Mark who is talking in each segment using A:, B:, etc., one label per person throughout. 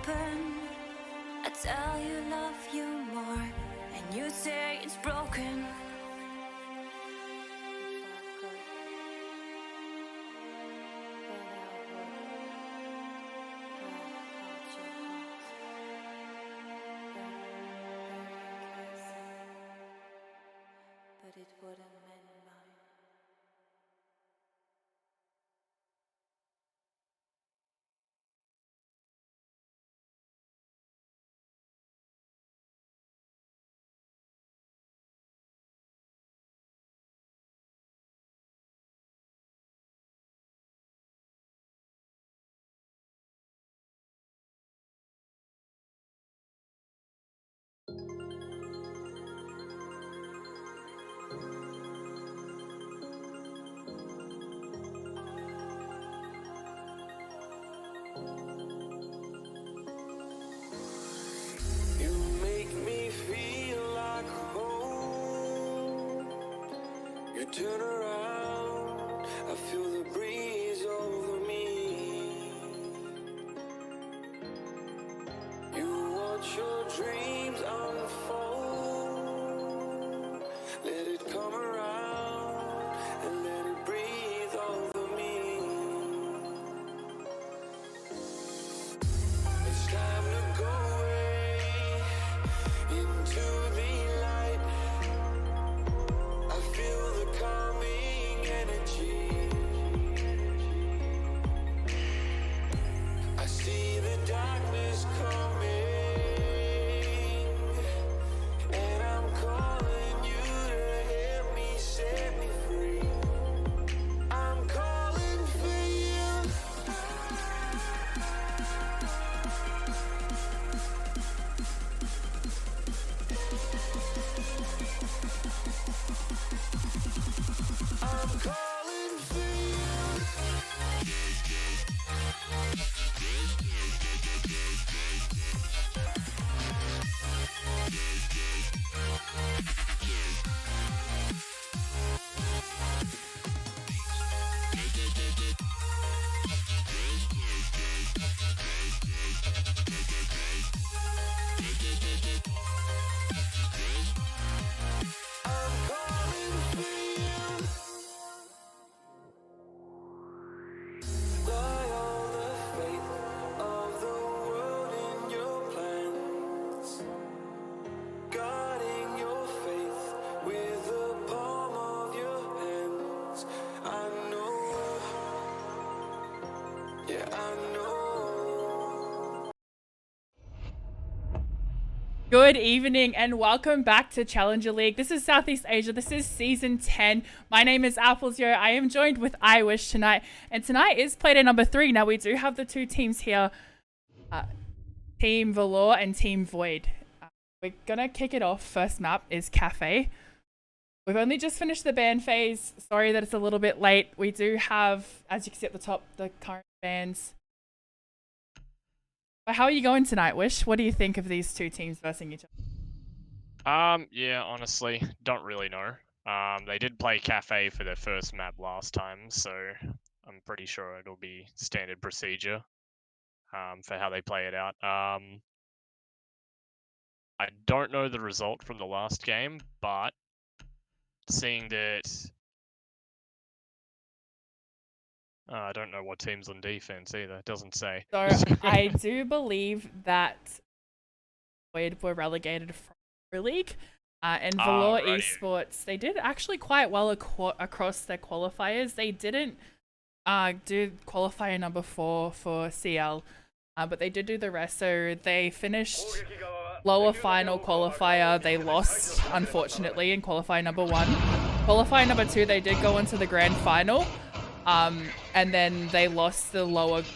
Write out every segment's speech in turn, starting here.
A: open. I tell you love you more, and you say it's broken. But it wouldn't mend mine.
B: Turn around, I feel the breeze over me. You watch your dreams unfold. Let it come around and let it breathe over me. It's time to go away into the light. I feel the calming energy. I see the darkness coming, and I'm calling you to help me set me free. I'm calling for you. I'm calling for you. I'm calling for you. Lie all the faith of the world in your plans, guarding your faith with the palm of your hands. I know, yeah, I know.
C: Good evening and welcome back to Challenger League. This is Southeast Asia. This is Season 10. My name is Applesio. I am joined with I Wish tonight. And tonight is Playday number 3. Now we do have the two teams here. Team Velour and Team Void. We're going to kick it off. First map is Cafe. We've only just finished the ban phase. Sorry that it's a little bit late. We do have, as you can see at the top, the current bans. But how are you going tonight, Wish? What do you think of these two teams versing each other?
D: Yeah, honestly, don't really know. They did play Cafe for their first map last time, so I'm pretty sure it'll be standard procedure for how they play it out. I don't know the result from the last game, but seeing that I don't know what team's on defense either. It doesn't say.
C: So I do believe that Void were relegated from Pro League, and Velour Esports, they did actually quite well across their qualifiers. They didn't do qualifier number 4 for CL, but they did do the rest. So they finished lower final qualifier. They lost, unfortunately, in qualifier number 1. Qualifier number 2, they did go into the grand final. And then they lost the lowers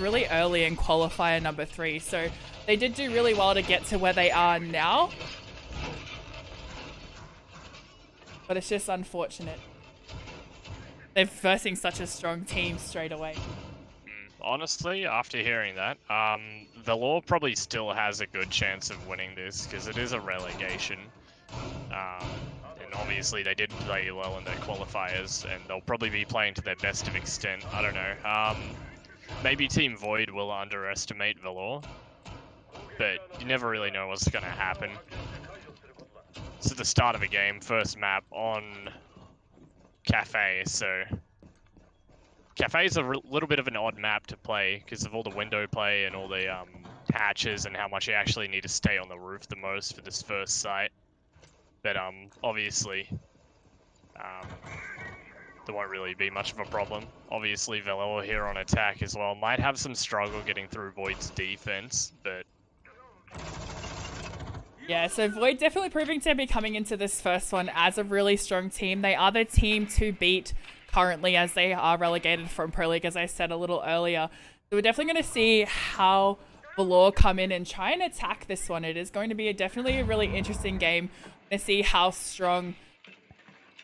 C: really early in qualifier number 3. So they did do really well to get to where they are now. But it's just unfortunate. They're versing such a strong team straight away.
D: Honestly, after hearing that, Velour probably still has a good chance of winning this because it is a relegation. And obviously they did play well in their qualifiers, and they'll probably be playing to their best of extent. I don't know. maybe Team Void will underestimate Valor, but you never really know what's going to happen. It's at the start of a game, first map on Cafe, so Cafe is a little bit of an odd map to play because of all the window play and all the hatches and how much you actually need to stay on the roof the most for this first site. But obviously, there won't really be much of a problem. Obviously, Valor here on attack as well might have some struggle getting through Void's defense, but
C: Yeah, so Void definitely proving to be coming into this first one as a really strong team. They are the team to beat currently as they are relegated from Pro League, as I said a little earlier. So we're definitely going to see how Valor come in and try and attack this one. It is going to be definitely a really interesting game to see how strong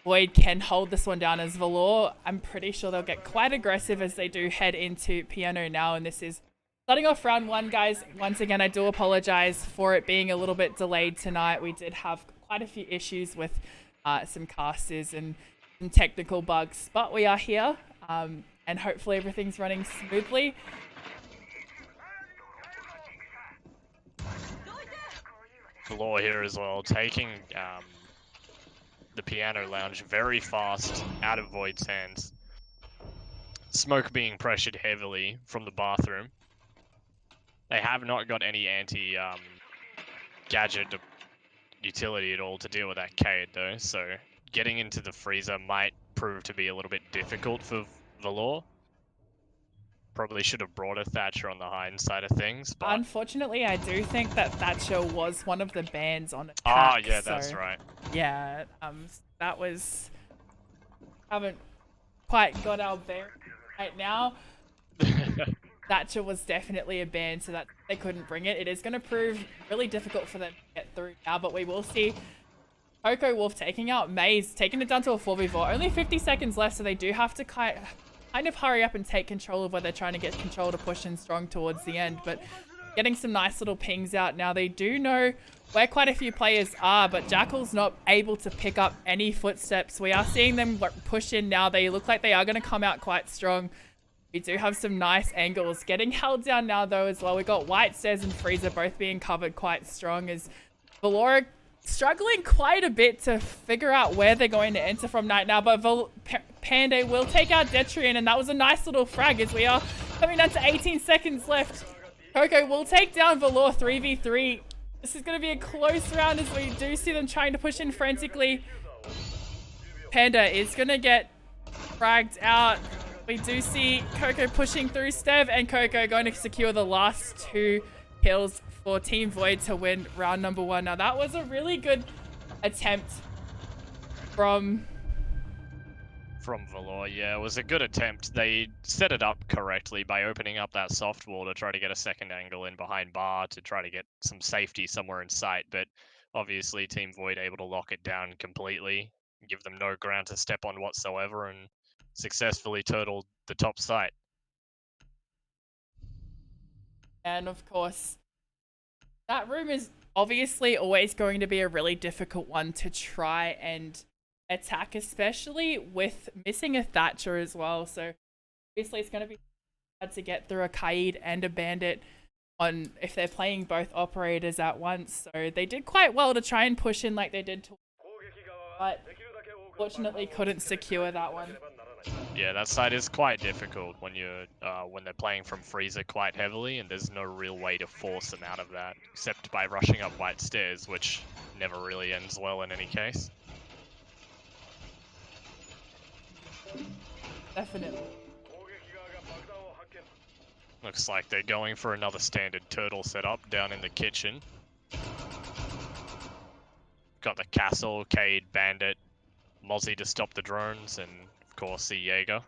C: Void can hold this one down as Valor. I'm pretty sure they'll get quite aggressive as they do head into Piano now, and this is starting off round one, guys. Once again, I do apologize for it being a little bit delayed tonight. We did have quite a few issues with some casters and some technical bugs, but we are here, and hopefully everything's running smoothly.
D: Valor here as well, taking the Piano Lounge very fast out of Void's hands. Smoke being pressured heavily from the bathroom. They have not got any anti-gadget utility at all to deal with that Cade though, so getting into the freezer might prove to be a little bit difficult for Valor. Probably should have brought a Thatcher on the hind side of things, but
C: Unfortunately, I do think that Thatcher was one of the bans on attack.
D: Ah, yeah, that's right.
C: Yeah, that was... Haven't quite got our bear right now. Thatcher was definitely a ban, so that they couldn't bring it. It is going to prove really difficult for them to get through now, but we will see Coco Wolf taking out Maze, taking it down to a 4v4. Only 50 seconds left, so they do have to kind of hurry up and take control of where they're trying to get control to push in strong towards the end. But getting some nice little pings out now. They do know where quite a few players are, but Jackal's not able to pick up any footsteps. We are seeing them push in now. They look like they are going to come out quite strong. We do have some nice angles. Getting held down now, though, as well. We got White Stairs and Freezer both being covered quite strong as Valora struggling quite a bit to figure out where they're going to enter from right now. But Panda will take out Detrian, and that was a nice little frag as we are coming down to 18 seconds left. Coco will take down Valor 3v3. This is going to be a close round as we do see them trying to push in frantically. Panda is going to get fragged out. We do see Coco pushing through Stev, and Coco going to secure the last 2 kills for Team Void to win round number 1. Now that was a really good attempt from
D: Valor. Yeah, it was a good attempt. They set it up correctly by opening up that soft wall to try to get a second angle in behind bar to try to get some safety somewhere in sight, but obviously Team Void able to lock it down completely, give them no ground to step on whatsoever, and successfully turtled the top site.
C: And of course, that room is obviously always going to be a really difficult one to try and attack, especially with missing a Thatcher as well. So obviously it's going to be hard to get through a Kaid and a Bandit on if they're playing both operators at once. So they did quite well to try and push in like they did, but fortunately couldn't secure that one.
D: Yeah, that side is quite difficult when you're when they're playing from freezer quite heavily, and there's no real way to force them out of that except by rushing up White Stairs, which never really ends well in any case.
C: Definitely.
D: Looks like they're going for another standard turtle setup down in the kitchen. Got the castle, Cade, Bandit, Mozzie to stop the drones, and of course the Jaeger.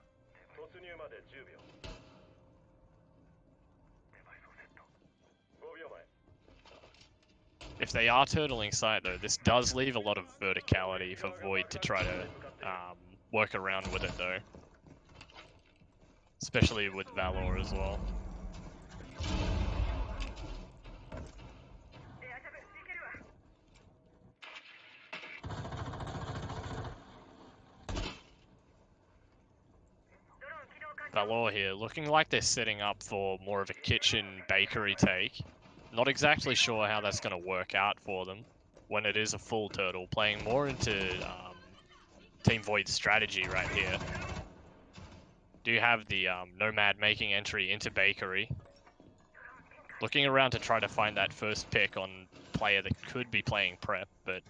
D: If they are turtling site though, this does leave a lot of verticality for Void to try to work around with it though. Especially with Valor as well. Valor here, looking like they're setting up for more of a kitchen bakery take. Not exactly sure how that's going to work out for them when it is a full turtle, playing more into Team Void's strategy right here. Do have the Nomad making entry into bakery. Looking around to try to find that first pick on player that could be playing prep, but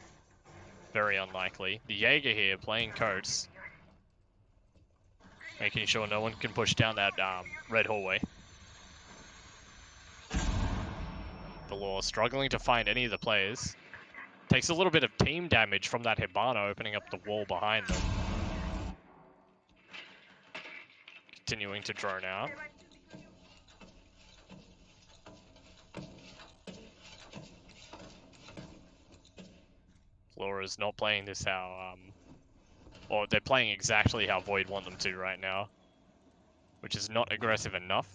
D: very unlikely. The Jaeger here playing coats. Making sure no one can push down that red hallway. The Law struggling to find any of the players. Takes a little bit of team damage from that Hibana opening up the wall behind them. Continuing to drone out. Flora's not playing this how, or they're playing exactly how Void want them to right now, which is not aggressive enough,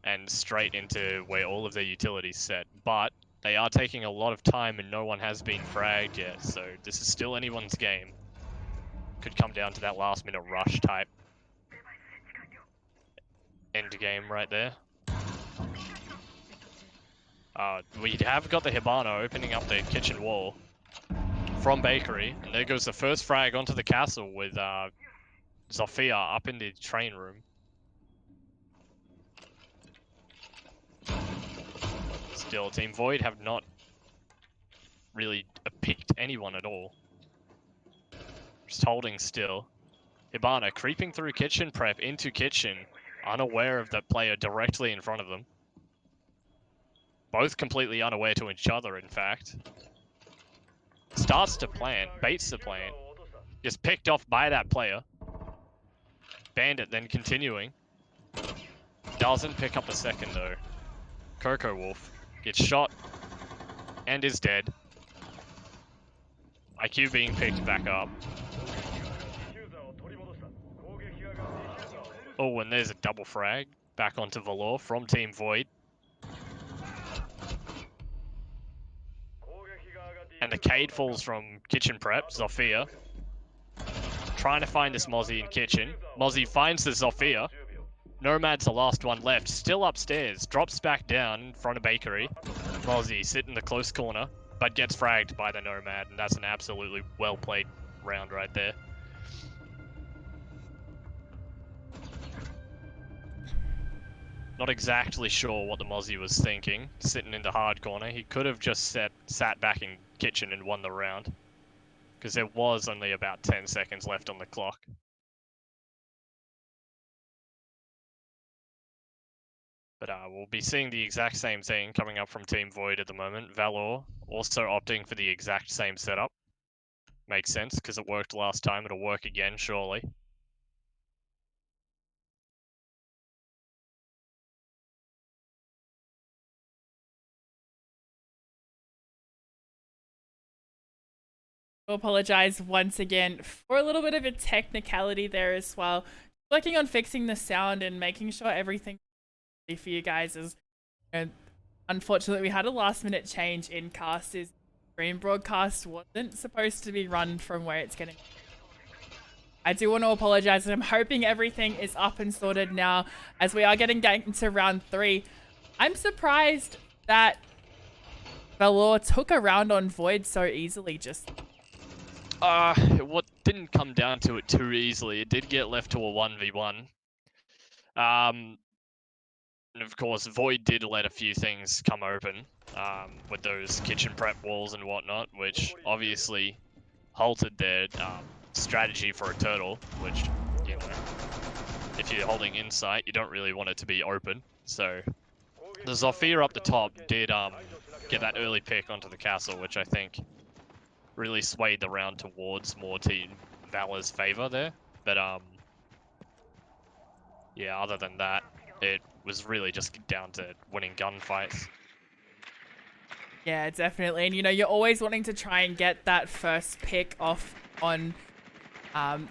D: and straight into where all of their utilities set. But they are taking a lot of time and no one has been fragged yet, so this is still anyone's game. Could come down to that last minute rush type end game right there. We have got the Hibana opening up the kitchen wall from bakery, and there goes the first frag onto the castle with Zofia up in the train room. Still, Team Void have not really picked anyone at all. Just holding still. Hibana creeping through kitchen prep into kitchen, unaware of that player directly in front of them. Both completely unaware to each other, in fact. Starts to plant, baits the plant, gets picked off by that player. Bandit then continuing. Doesn't pick up a second though. Coco Wolf gets shot and is dead. IQ being picked back up. Oh, and there's a double frag back onto Valor from Team Void. And the Cade falls from kitchen prep, Zofia. Trying to find this Mozzie in kitchen. Mozzie finds the Zofia. Nomad's the last one left, still upstairs. Drops back down in front of bakery. Mozzie sit in the close corner, but gets fragged by the Nomad, and that's an absolutely well played round right there. Not exactly sure what the Mozzie was thinking, sitting in the hard corner. He could have just sat back in kitchen and won the round, because there was only about 10 seconds left on the clock. But we'll be seeing the exact same thing coming up from Team Void at the moment. Valor also opting for the exact same setup. Makes sense, because it worked last time. It'll work again, surely.
C: I apologize once again for a little bit of a technicality there as well. Working on fixing the sound and making sure everything for you guys is, and unfortunately we had a last minute change in casters. Stream broadcast wasn't supposed to be run from where it's getting. I do want to apologize, and I'm hoping everything is up and sorted now as we are getting into round 3. I'm surprised that Valor took a round on Void so easily. Just
D: what didn't come down to it too easily. It did get left to a 1v1. And of course, Void did let a few things come open with those kitchen prep walls and whatnot, which obviously halted their strategy for a turtle, which, you know, if you're holding insight, you don't really want it to be open. So the Zofia up the top did get that early pick onto the castle, which I think really swayed the round towards more Team Valor's favor there. But yeah, other than that, it was really just down to winning gunfights.
C: yeah, definitely. And you know, you're always wanting to try and get that first pick off on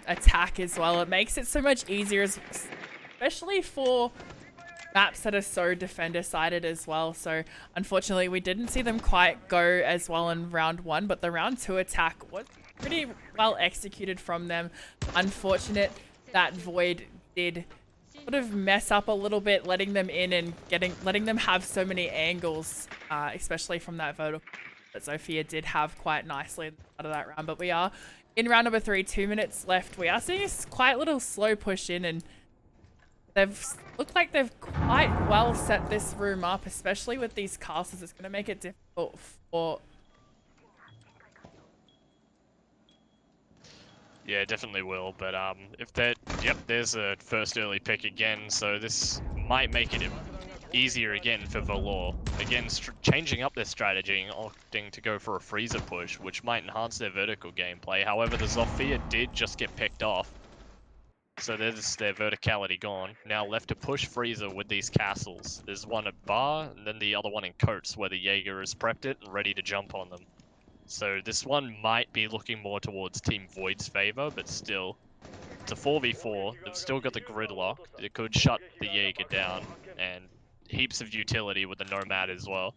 C: attack as well. It makes it so much easier, especially for maps that are so defender-sided as well. So unfortunately, we didn't see them quite go as well in round 1, but the round 2 attack was pretty well executed from them. Unfortunate that Void did sort of mess up a little bit, letting them in and letting them have so many angles, especially from that vertical that Zofia did have quite nicely at the start of that round. But we are in round number 3, 2 minutes left. We are seeing a quite little slow push in, and they've looked like they've quite well set this room up, especially with these castles. It's going to make it difficult for...
D: Yeah, it definitely will, but if that, yep, there's a first early pick again, so this might make it easier again for Valor. Again, changing up their strategy and opting to go for a freezer push, which might enhance their vertical gameplay. However, the Zofia did just get picked off, so there's their verticality gone. Now left to push freezer with these castles. There's one at Bar, and then the other one in Coates, where the Jaeger has prepped it and ready to jump on them. So this one might be looking more towards Team Void's favor, but still, it's a 4v4. They've still got the gridlock. It could shut the Jaeger down, and heaps of utility with the Nomad as well.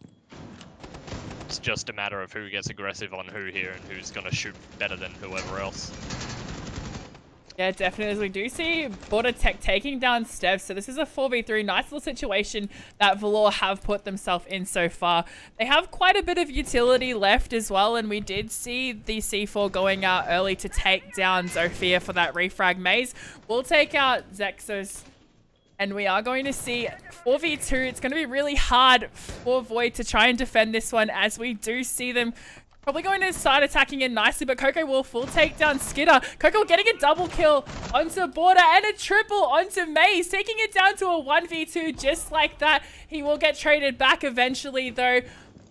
D: It's just a matter of who gets aggressive on who here and who's going to shoot better than whoever else.
C: Yeah, definitely. As we do see Border Tech taking down Stev, so this is a 4v3. Nice little situation that Valor have put themselves in so far. They have quite a bit of utility left as well, and we did see the C4 going out early to take down Zofia for that refrag maze. We'll take out Zexos, and we are going to see 4v2. It's going to be really hard for Void to try and defend this one, as we do see them probably going to start attacking it nicely, but Coco will full take down Skidder. Coco getting a double kill onto Border and a triple onto Maze, taking it down to a 1v2 just like that. He will get traded back eventually, though,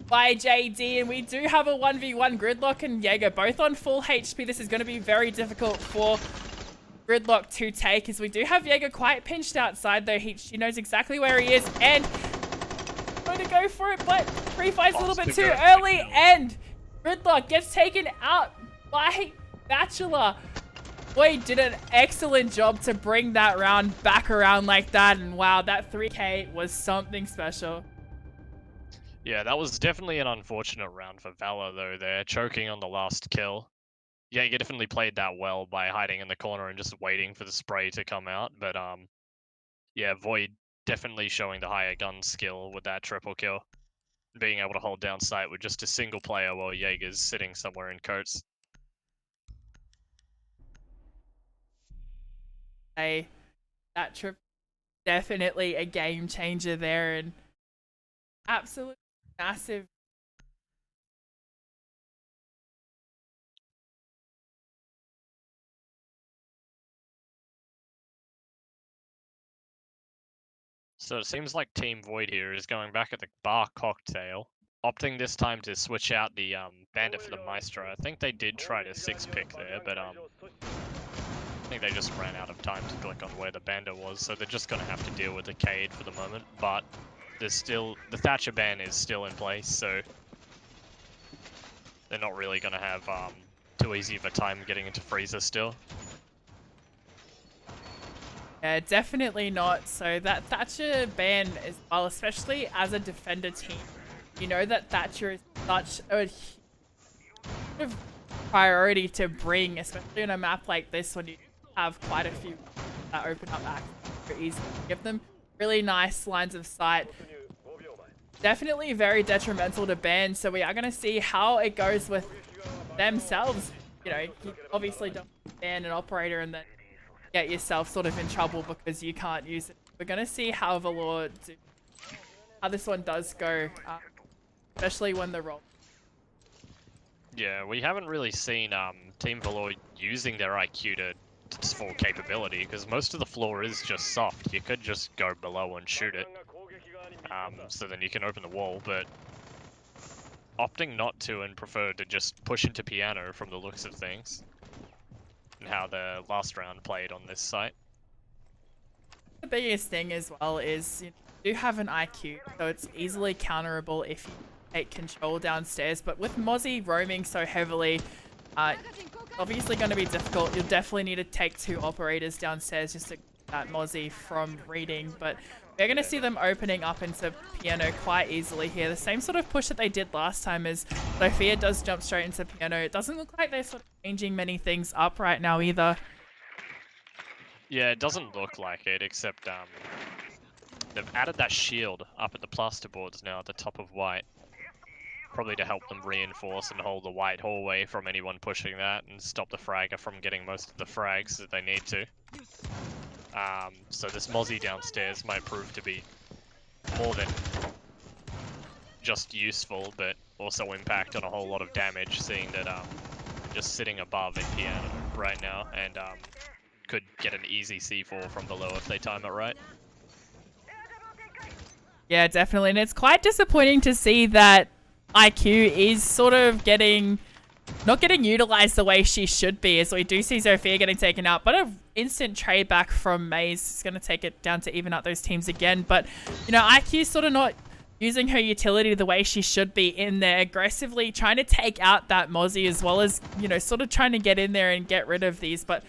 C: by JD, and we do have a 1v1 Gridlock and Jaeger both on full HP. This is going to be very difficult for Gridlock to take, as we do have Jaeger quite pinched outside, though. She knows exactly where he is, and going to go for it, but pre-fire's a little bit too early, and Gridlock gets taken out by Bachelor. Boy, did an excellent job to bring that round back around like that. And wow, that 3K was something special.
D: Yeah, that was definitely an unfortunate round for Valor, though. They're choking on the last kill. Yeah, you definitely played that well by hiding in the corner and just waiting for the spray to come out. But yeah, Void definitely showing the higher gun skill with that triple kill. Being able to hold down sight with just a single player while Jaeger's sitting somewhere in Coates.
C: That trip definitely a game changer there, and absolutely massive.
D: So it seems like Team Void here is going back at the bar cocktail, opting this time to switch out the Bandit for the Maestro. I think they did try to 6-pick there, but I think they just ran out of time to click on where the Bandit was, so they're just going to have to deal with the Cade for the moment. But there's still, the Thatcher ban is still in place, so they're not really going to have too easy of a time getting into Freezer still.
C: Yeah, definitely not. So that Thatcher ban as well, especially as a defender team, you know that Thatcher is such a priority to bring, especially on a map like this when you have quite a few that open up access very easily. Give them really nice lines of sight. Definitely very detrimental to ban, so we are going to see how it goes with themselves. You know, you obviously don't ban an operator and then get yourself sort of in trouble because you can't use it. We're going to see how Valor how this one does go, especially when the roll.
D: Yeah, we haven't really seen Team Valor using their IQ to its full capability, because most of the floor is just soft. You could just go below and shoot it, so then you can open the wall, but opting not to and prefer to just push into piano from the looks of things, and how the last round played on this site.
C: The biggest thing as well is you do have an IQ, so it's easily counterable if you take control downstairs, but with Mozzie roaming so heavily, obviously going to be difficult. You'll definitely need to take 2 operators downstairs just to get that Mozzie from reading, but we're going to see them opening up into piano quite easily here. The same sort of push that they did last time as Sophia does jump straight into piano. It doesn't look like they're sort of changing many things up right now either.
D: Yeah, it doesn't look like it, except they've added that shield up at the plasterboards now at the top of white. Probably to help them reinforce and hold the white hallway from anyone pushing that and stop the fragger from getting most of the frags that they need to. So this Mozzie downstairs might prove to be more than just useful, but also impact on a whole lot of damage, seeing that just sitting above in piano right now and could get an easy C4 from below if they time it right.
C: Yeah, definitely. And it's quite disappointing to see that IQ is sort of not getting utilized the way she should be, as we do see Zofia getting taken out, but an instant trade back from Maze is going to take it down to even out those teams again. But, you know, IQ's sort of not using her utility the way she should be in there, aggressively trying to take out that Mozzie, as well as, you know, sort of trying to get in there and get rid of these. But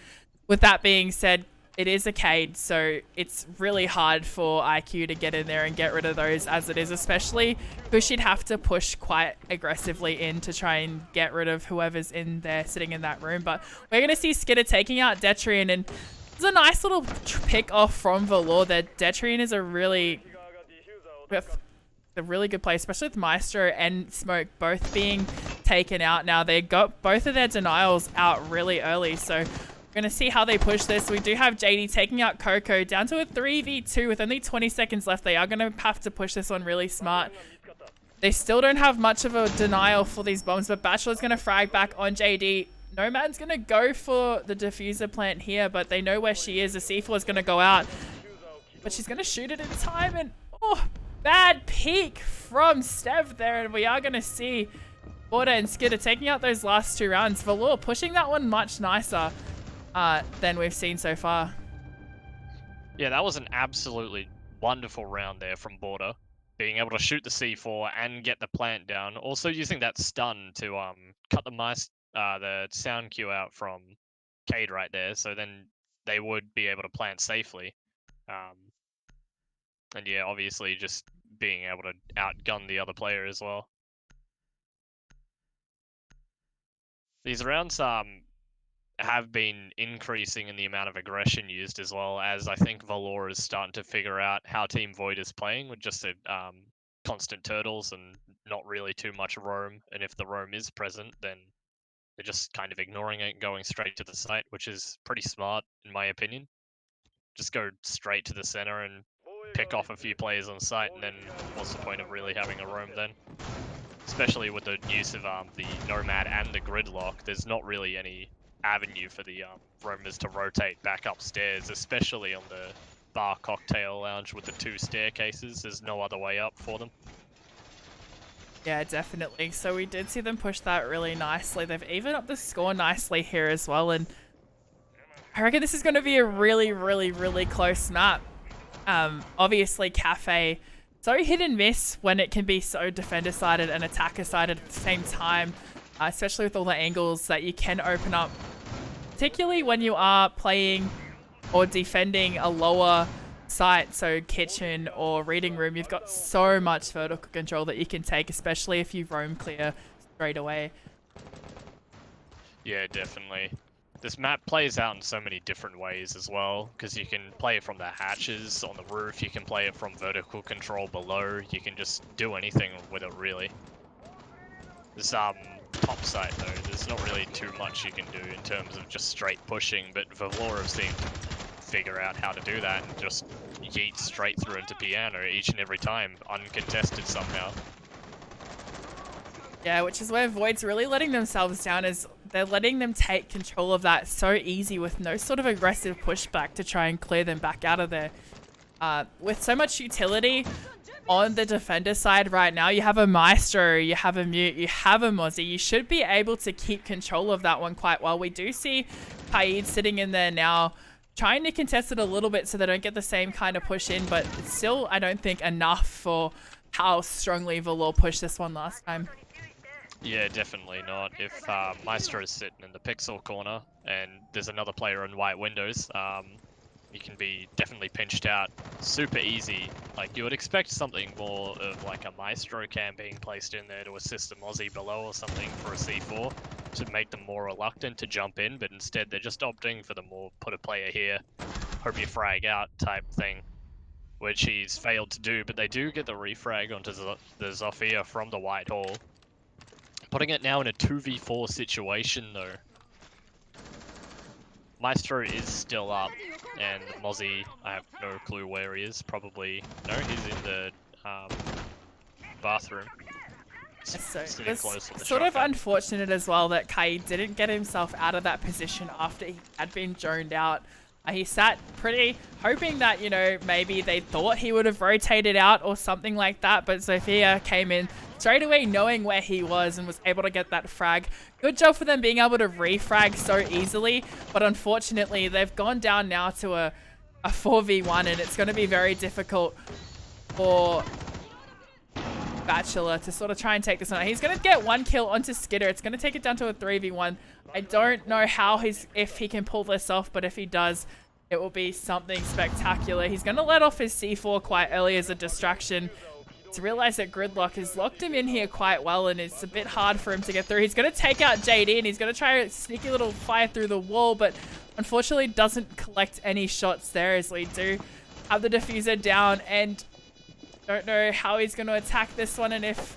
C: with that being said, it is a Cade, so it's really hard for IQ to get in there and get rid of those as it is, especially because she'd have to push quite aggressively in to try and get rid of whoever's in there sitting in that room. But we're going to see Skitter taking out Detrian, and it's a nice little pick off from Valor that Detrian is a really good play, especially with Maestro and Smoke both being taken out now. They got both of their denials out really early, so we're going to see how they push this. We do have JD taking out Coco down to a 3v2 with only 20 seconds left. They are going to have to push this one really smart. They still don't have much of a denial for these bombs, but Bachelor's going to frag back on JD. Nomad's going to go for the diffuser plant here, but they know where she is. The C4 is going to go out, but she's going to shoot it in time, and oh, bad peek from Stev there, and we are going to see Border and Skitter taking out those last two rounds. Valor pushing that one much nicer than we've seen so far.
D: Yeah, that was an absolutely wonderful round there from Border, being able to shoot the C4 and get the plant down. Also using that stun to cut the sound cue out from Cade right there, so then they would be able to plant safely. And yeah, obviously just being able to outgun the other player as well. These rounds have been increasing in the amount of aggression used, as well as I think Valor is starting to figure out how Team Void is playing with just a constant turtles and not really too much roam. And if the roam is present, then they're just kind of ignoring it and going straight to the site, which is pretty smart in my opinion. Just go straight to the center and pick off a few players on site, and then what's the point of really having a roam then? Especially with the use of the Nomad and the Gridlock, there's not really any avenue for the roamers to rotate back upstairs, especially on the bar cocktail lounge with the two staircases. There's no other way up for them.
C: Yeah, definitely. So we did see them push that really nicely. They've evened up the score nicely here as well, and I reckon this is going to be a really, really, really close map. Obviously, Cafe, so hit and miss when it can be so defender-sided and attacker-sided at the same time, especially with all the angles that you can open up, particularly when you are playing or defending a lower site, so kitchen or reading room. You've got so much vertical control that you can take, especially if you roam clear straight away.
D: Yeah, definitely. This map plays out in so many different ways as well, because you can play it from the hatches on the roof, you can play it from vertical control below, you can just do anything with it really. This top side though, there's not really too much you can do in terms of just straight pushing, but Valor have seemed to figure out how to do that and just yeet straight through into piano each and every time, uncontested somehow.
C: Yeah, which is where Void's really letting themselves down, is they're letting them take control of that so easy with no sort of aggressive pushback to try and clear them back out of there. With so much utility on the defender side right now, you have a Maestro, you have a Mute, you have a Mozzie. You should be able to keep control of that one quite well. We do see Paid sitting in there now, trying to contest it a little bit so they don't get the same kind of push in, but it's still, I don't think, enough for how strongly Valor pushed this one last time.
D: Yeah, definitely not. If Maestro is sitting in the pixel corner and there's another player in white windows, you can be definitely pinched out super easy. Like, you would expect something more of like a Maestro cam being placed in there to assist the Mozzie below or something for a C4 to make them more reluctant to jump in, but instead they're just opting for the more put a player here hope you frag out type thing, which he's failed to do, but they do get the refrag onto the Zofia from the White Hall. Putting it now in a 2v4 situation though. Maestro is still up, and Mozzie, I have no clue where he is, probably, no, he's in the bathroom.
C: So
D: Sitting
C: it's
D: close on the
C: sort of
D: shotgun.
C: unfortunate as well that Kai didn't get himself out of that position after he had been droned out. He sat pretty hoping that, you know, maybe they thought he would have rotated out or something like that, but Zofia came in straight away knowing where he was and was able to get that frag. Good job for them being able to refrag so easily, but unfortunately they've gone down now to a 4v1 and it's going to be very difficult for Bachelor to sort of try and take this on. He's going to get one kill onto Skitter. It's going to take it down to a 3v1. I don't know how if he can pull this off, but if he does, it will be something spectacular. He's going to let off his C4 quite early as a distraction to realize that Gridlock has locked him in here quite well and it's a bit hard for him to get through. He's going to take out JD and he's going to try a sneaky little fire through the wall, but unfortunately doesn't collect any shots there as we do have the diffuser down and don't know how he's going to attack this one and if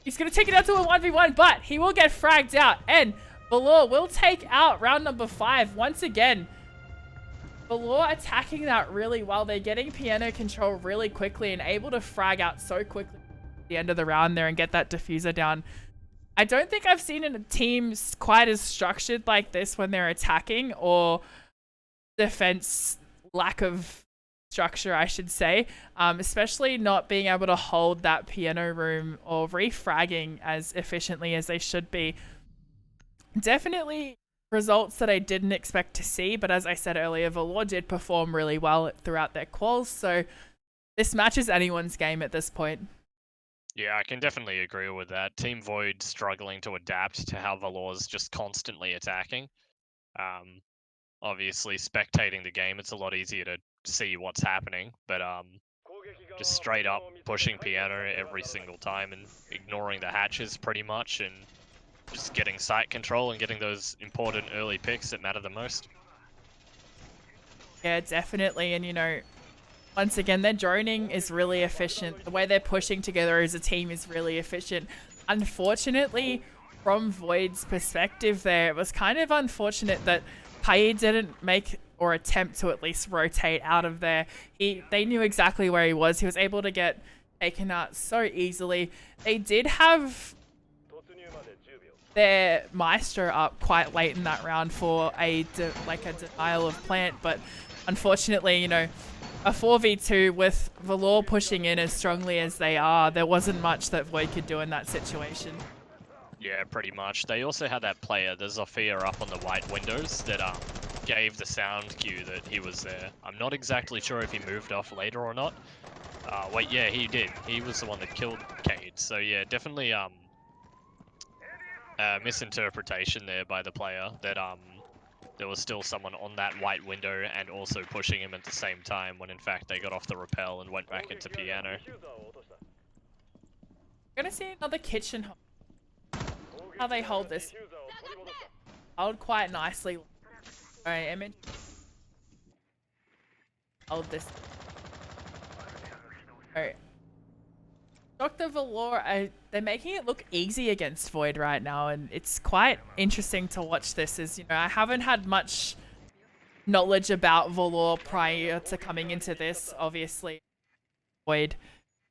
C: he's going to take it out to a 1v1, but he will get fragged out and Valor will take out round number 5 once again. Valor attacking that really well. They're getting piano control really quickly and able to frag out so quickly at the end of the round there and get that diffuser down. I don't think I've seen a team quite as structured like this when they're attacking or defense lack of structure, I should say, especially not being able to hold that piano room or refragging as efficiently as they should be. Definitely results that I didn't expect to see, but as I said earlier, Valor did perform really well throughout their quals, so this match is anyone's game at this point.
D: Yeah, I can definitely agree with that. Team Void struggling to adapt to how Valor's just constantly attacking. Obviously, spectating the game, it's a lot easier to see what's happening, but just straight up pushing piano every single time and ignoring the hatches pretty much and just getting site control and getting those important early picks that matter the most.
C: Yeah, definitely. And, you know, once again, their droning is really efficient. The way they're pushing together as a team is really efficient. Unfortunately, from Void's perspective there, it was kind of unfortunate that Pai didn't make or attempt to at least rotate out of there. They knew exactly where he was. He was able to get taken out so easily. They did have their Maestro up quite late in that round for a denial of plant, but unfortunately, you know, a 4v2 with Valor pushing in as strongly as they are, there wasn't much that Void could do in that situation.
D: Yeah, pretty much. They also had that player, the Zofia, up on the white windows that gave the sound cue that he was there. I'm not exactly sure if he moved off later or not. Wait, yeah, he did. He was the one that killed Cade. So yeah, definitely misinterpretation there by the player that there was still someone on that white window and also pushing him at the same time when in fact they got off the rappel and went back into piano.
C: We're gonna see another kitchen. How they hold this. Hold quite nicely. Alright, Image. Hold this. Alright. Dr. Valor, they're making it look easy against Void right now, and it's quite interesting to watch this. As you know, I haven't had much knowledge about Valor prior to coming into this. Obviously, Void,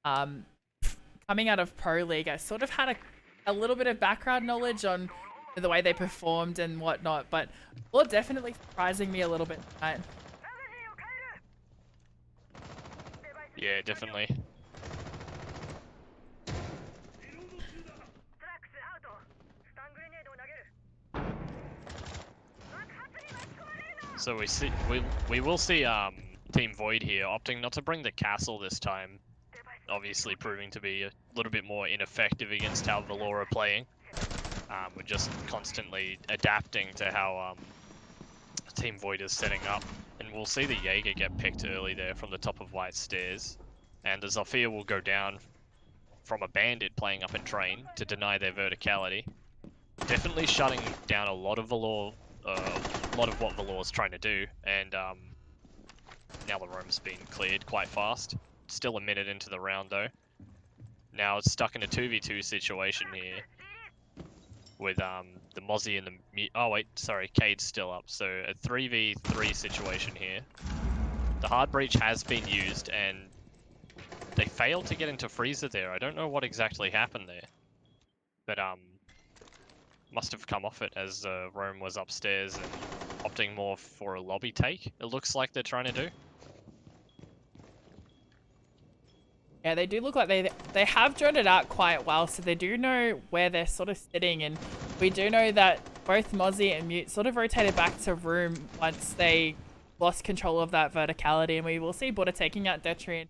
C: coming out of Pro League, I sort of had a little bit of background knowledge on the way they performed and whatnot, but Valor definitely surprising me a little bit tonight.
D: Yeah, definitely. So we will see Team Void here opting not to bring the castle this time. Obviously proving to be a little bit more ineffective against how Valor are playing. We're just constantly adapting to how Team Void is setting up. And we'll see the Jaeger get picked early there from the top of White Stairs. And the Zofia will go down from a bandit playing up in train to deny their verticality. Definitely shutting down a lot of Valor, a lot of what Valor's trying to do. And Now the room's been cleared quite fast. Still a minute into the round though. Now it's stuck in a 2v2 situation here with the Mozzie and the oh wait, sorry, Cade's still up. So a 3v3 situation here. The hard breach has been used and they failed to get into freezer there. I don't know what exactly happened there, but must have come off it as Rome was upstairs and opting more for a lobby take. It looks like they're trying to do.
C: Yeah, they do look like they have drawn it out quite well, so they do know where they're sort of sitting, and we do know that both Mozzie and Mute sort of rotated back to room once they lost control of that verticality, and we will see Border taking out Detrian.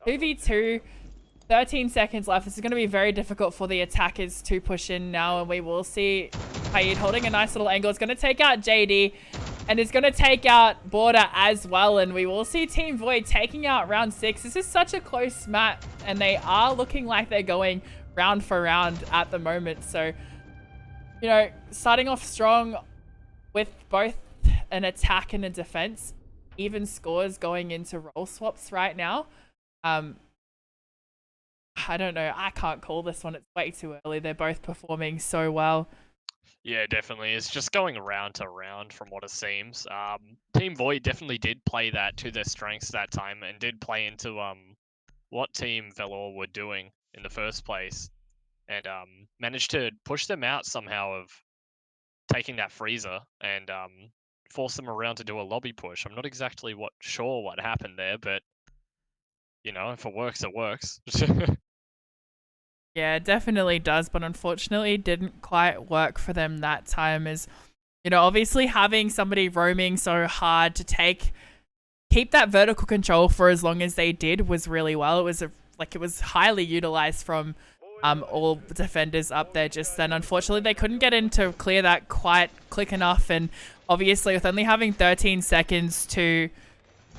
C: 2v2, 13 seconds left. This is going to be very difficult for the attackers to push in now, and we will see Haid holding a nice little angle. It's going to take out JD, and it's going to take out Border as well, and we will see Team Void taking out round 6. This is such a close map, and they are looking like they're going round for round at the moment. So, you know, starting off strong with both an attack and a defense. Even scores going into role swaps right now. I don't know. I can't call this one. It's way too early. They're both performing so well.
D: Yeah, definitely. It's just going round to round from what it seems. Team Void definitely did play that to their strengths that time and did play into what Team Velour were doing in the first place and managed to push them out somehow of taking that freezer and force them around to do a lobby push. I'm not exactly sure what happened there, but you know, if it works, it works.
C: Yeah, it definitely does, but unfortunately it didn't quite work for them that time, as, you know, obviously having somebody roaming so hard to keep that vertical control for as long as they did was really well. It was it was highly utilized from all the defenders up there just then. Unfortunately, they couldn't get in to clear that quite quick enough, and obviously with only having 13 seconds to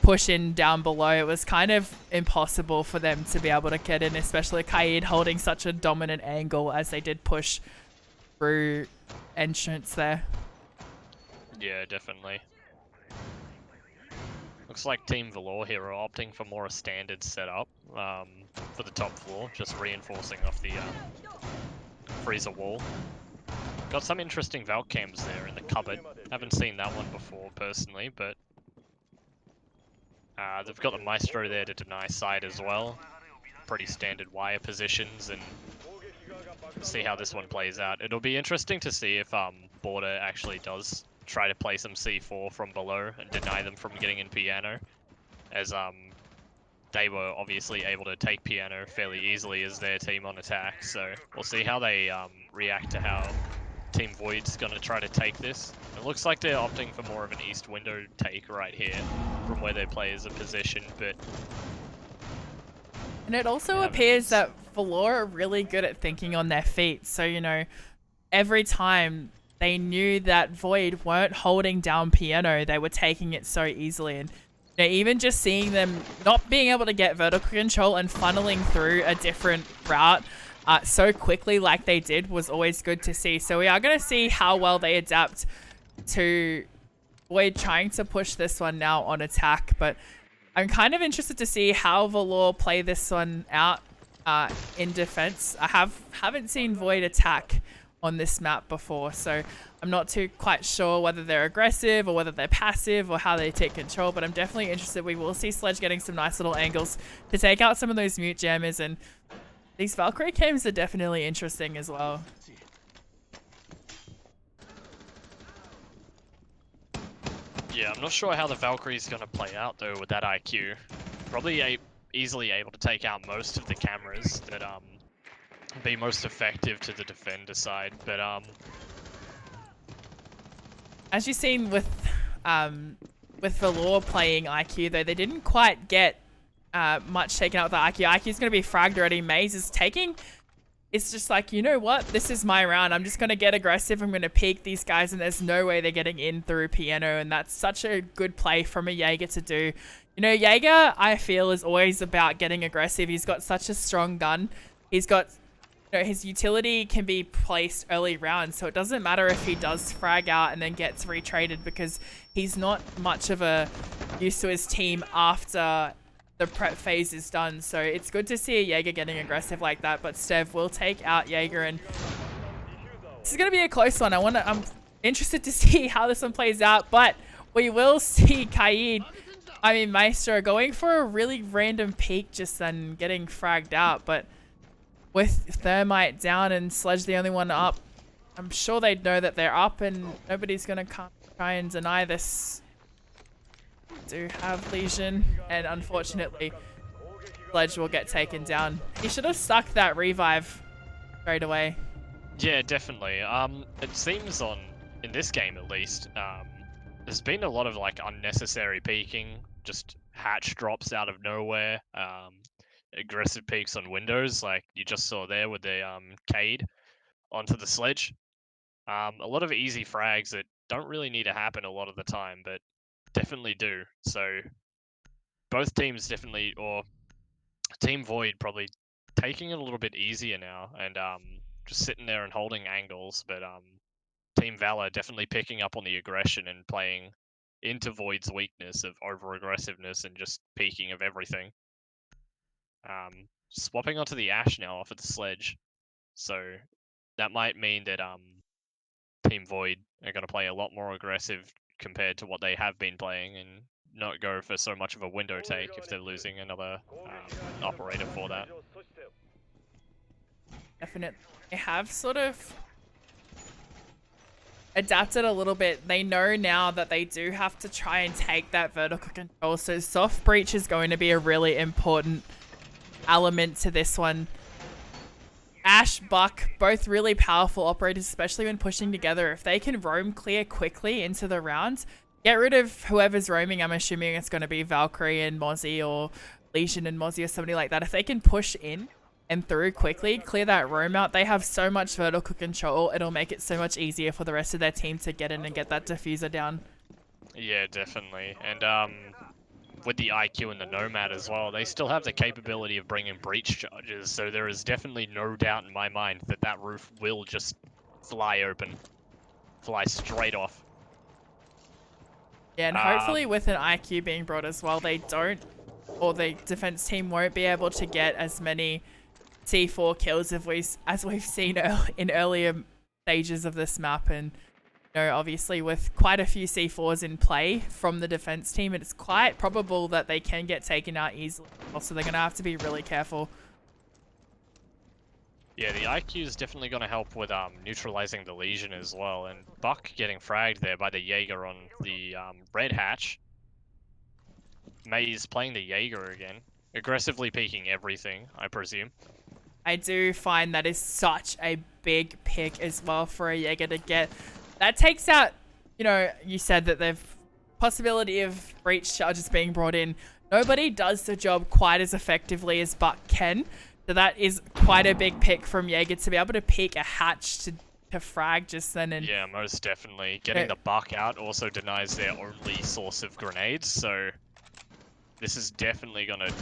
C: push in down below, it was kind of impossible for them to be able to get in, especially Kaid holding such a dominant angle as they did push through entrance there.
D: Yeah, definitely. Looks like Team Velour here are opting for more a standard setup for the top floor, just reinforcing off the freezer wall. Got some interesting Valk cams there in the cupboard. Haven't seen that one before personally, but they've got the Maestro there to deny side as well. Pretty standard wire positions, and see how this one plays out. It'll be interesting to see if Border actually does try to play some C4 from below and deny them from getting in Piano, as they were obviously able to take Piano fairly easily as their team on attack. So we'll see how they react to how Team Void's going to try to take this. It looks like they're opting for more of an east window take right here from where their players are positioned, but...
C: And it also appears that Velour are really good at thinking on their feet. So, you know, every time they knew that Void weren't holding down Piano, they were taking it so easily. And you know, even just seeing them not being able to get vertical control and funneling through a different route so quickly like they did was always good to see. So we are going to see how well they adapt to Void trying to push this one now on attack. But I'm kind of interested to see how Velour play this one out in defense. I haven't seen Void attack on this map before, so I'm not too quite sure whether they're aggressive or whether they're passive or how they take control, but I'm definitely interested. We will see Sledge getting some nice little angles to take out some of those mute jammers, and these Valkyrie games are definitely interesting as well.
D: Yeah, I'm not sure how the Valkyrie's going to play out though with that IQ. Probably easily able to take out most of the cameras that be most effective to the defender side, but
C: as you've seen with Velour playing IQ though, they didn't quite get much taken out with the IQ. IQ's going to be fragged already. Maze is taking... It's just like, you know what? This is my round. I'm just going to get aggressive. I'm going to peek these guys, and there's no way they're getting in through Piano, and that's such a good play from a Jaeger to do. You know, Jaeger, I feel, is always about getting aggressive. He's got such a strong gun. He's got his utility can be placed early rounds, so it doesn't matter if he does frag out and then gets retraded because he's not much of a use to his team after the prep phase is done. So it's good to see a Jaeger getting aggressive like that, but Stev will take out Jaeger, and this is going to be a close one. I'm interested to see how this one plays out, but we will see Maestro going for a really random peek just then, getting fragged out, but with Thermite down and Sledge the only one up, I'm sure they'd know that they're up and nobody's going to come try and deny this. Do have Legion, and unfortunately, Sledge will get taken down. He should have stuck that revive straight away.
D: Yeah, definitely. It seems in this game at least, there's been a lot of like unnecessary peeking, just hatch drops out of nowhere. Aggressive peaks on windows, like you just saw there with the Cade onto the Sledge. A lot of easy frags that don't really need to happen a lot of the time, but definitely do. So both teams definitely, or Team Void probably taking it a little bit easier now and just sitting there and holding angles, but Team Valor definitely picking up on the aggression and playing into Void's weakness of over aggressiveness and just peeking of everything. Swapping onto the Ash now off of the Sledge, so that might mean that Team Void are going to play a lot more aggressive compared to what they have been playing, and not go for so much of a window take if they're losing another operator for that.
C: Definitely. They have sort of adapted a little bit. They know now that they do have to try and take that vertical control, so soft breach is going to be a really important element to this one. Ash, Buck, both really powerful operators, especially when pushing together. If they can roam clear quickly into the rounds, get rid of whoever's roaming. I'm assuming it's going to be Valkyrie and Mozzie, or Legion and Mozzie, or somebody like that. If they can push in and through quickly, clear that roam out, they have so much vertical control, it'll make it so much easier for the rest of their team to get in and get that diffuser down.
D: Yeah, definitely. And with the IQ and the Nomad as well, they still have the capability of bringing breach charges, so there is definitely no doubt in my mind that that roof will just fly open, fly straight off.
C: Yeah, and hopefully with an IQ being brought as well, they don't, or the defense team won't be able to get as many C4 kills as we've seen in earlier stages of this map. And obviously with quite a few C4s in play from the defense team, it's quite probable that they can get taken out easily. Also, they're going to have to be really careful.
D: Yeah, the IQ is definitely going to help with neutralizing the Legion as well. And Buck getting fragged there by the Jaeger on the red hatch. Maze playing the Jaeger again. Aggressively peeking everything, I presume.
C: I do find that is such a big pick as well for a Jaeger to get. That takes out, you said that the possibility of breach charges being brought in. Nobody does the job quite as effectively as Buck can. So that is quite a big pick from Jaeger to be able to peek a hatch to frag just then. And
D: yeah, most definitely. Getting the Buck out also denies their only source of grenades. So this is definitely going to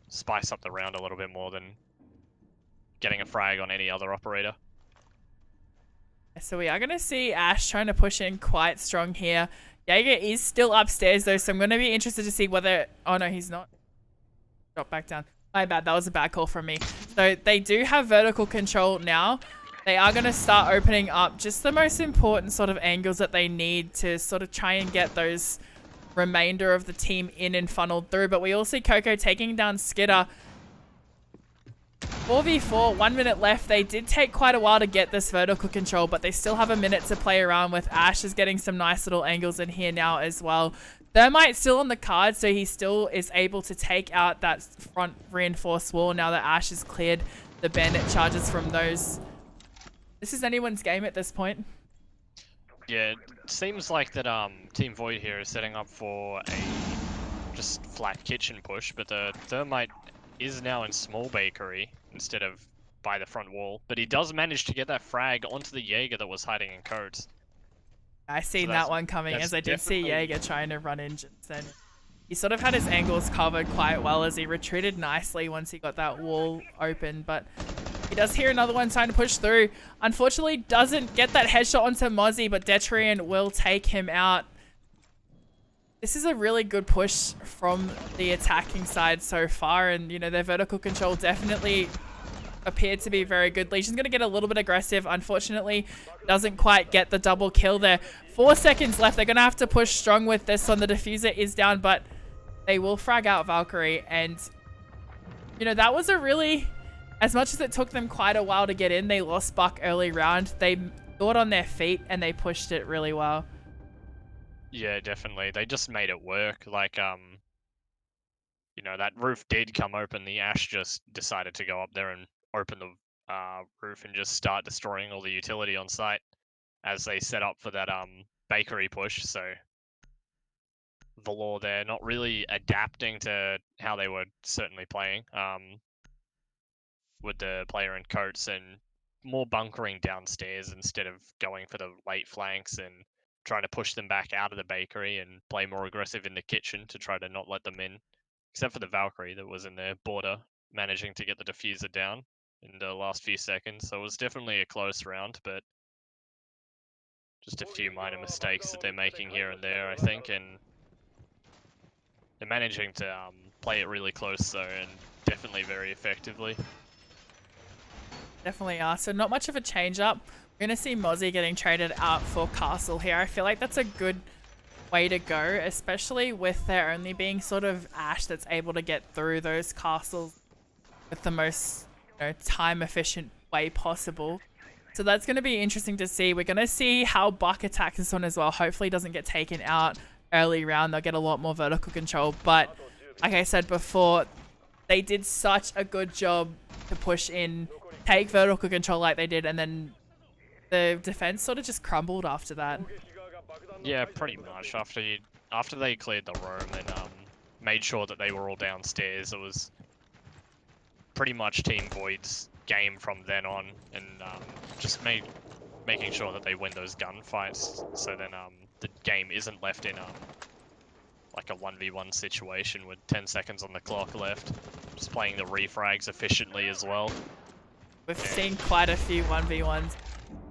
D: spice up the round a little bit more than getting a frag on any other operator.
C: So we are going to see Ash trying to push in quite strong here. Jaeger is still upstairs though, so I'm going to be interested to see whether... Oh no, he's not. Drop back down. My bad, that was a bad call from me. So they do have vertical control now. They are going to start opening up just the most important sort of angles that they need to sort of try and get those remainder of the team in and funneled through. But we all see Coco taking down Skitter. 4v4, 1 minute left. They did take quite a while to get this vertical control, but they still have a minute to play around with. Ash is getting some nice little angles in here now as well. Thermite still on the card, so he still is able to take out that front reinforced wall now that Ash has cleared the bandit charges from those. This is anyone's game at this point.
D: Yeah, it seems like that Team Void here is setting up for a just flat kitchen push, but the Thermite is now in small bakery instead of by the front wall. But he does manage to get that frag onto the Jaeger that was hiding in codes.
C: I seen that one coming, as I did see Jaeger trying to run in just then. He sort of had his angles covered quite well as he retreated nicely once he got that wall open, but He does hear another one trying to push through. Unfortunately, doesn't get that headshot onto Mozzie, but Detrian will take him out. This is a really good push from the attacking side so far, and you know, their vertical control definitely appeared to be very good. Legion's going to get a little bit aggressive. Unfortunately, doesn't quite get the double kill there. 4 seconds left. They're going to have to push strong with this one. The diffuser is down, but they will frag out Valkyrie, and you know, that was a really, as much as it took them quite a while to get in, they lost Buck early round. They thought on their feet and they pushed it really well.
D: Yeah, definitely. They just made it work. Like, you know, that roof did come open. The Ash just decided to go up there and open the roof and just start destroying all the utility on site as they set up for that bakery push. So Valor there not really adapting to how they were certainly playing with the player in coats and more bunkering downstairs instead of going for the late flanks and trying to push them back out of the bakery and play more aggressive in the kitchen to try to not let them in, except for the Valkyrie that was in their border managing to get the diffuser down in the last few seconds. So it was definitely a close round, but just a few minor mistakes that they're making here and there, I think, and they're managing to play it really close though, and definitely very effectively.
C: Definitely are. So not much of a change up. We're going to see Mozzie getting traded out for Castle here. I feel like that's a good way to go, especially with there only being sort of Ash that's able to get through those castles with the most, you know, time efficient way possible. So that's going to be interesting to see. We're going to see how Buck attacks this one as well. Hopefully doesn't get taken out early round. They'll get a lot more vertical control. But like I said before, they did such a good job to push in, take vertical control like they did, and then the defense sort of just crumbled after that.
D: Yeah, pretty much. After they cleared the room and made sure that they were all downstairs, it was pretty much Team Void's game from then on, and just making sure that they win those gunfights, so then the game isn't left in like a 1v1 situation with 10 seconds on the clock left. Just playing the refrags efficiently as well.
C: We've seen quite a few 1v1s.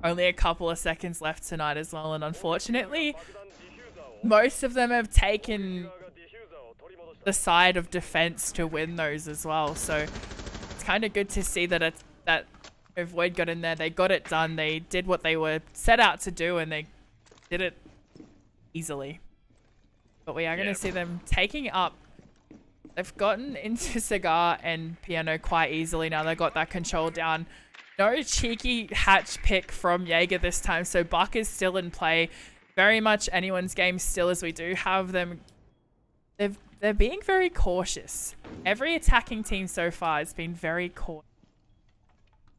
C: Only a couple of seconds left tonight as well, and unfortunately, most of them have taken the side of defense to win those as well. So it's kind of good to see that that if Void got in there, they got it done. They did what they were set out to do, and they did it easily. But we are going to see them taking up. They've gotten into Cigar and Piano quite easily now. They got that control down. No cheeky hatch pick from Jaeger this time, so Buck is still in play. Very much anyone's game still, as we do have them. They're being very cautious. Every attacking team so far has been very cautious.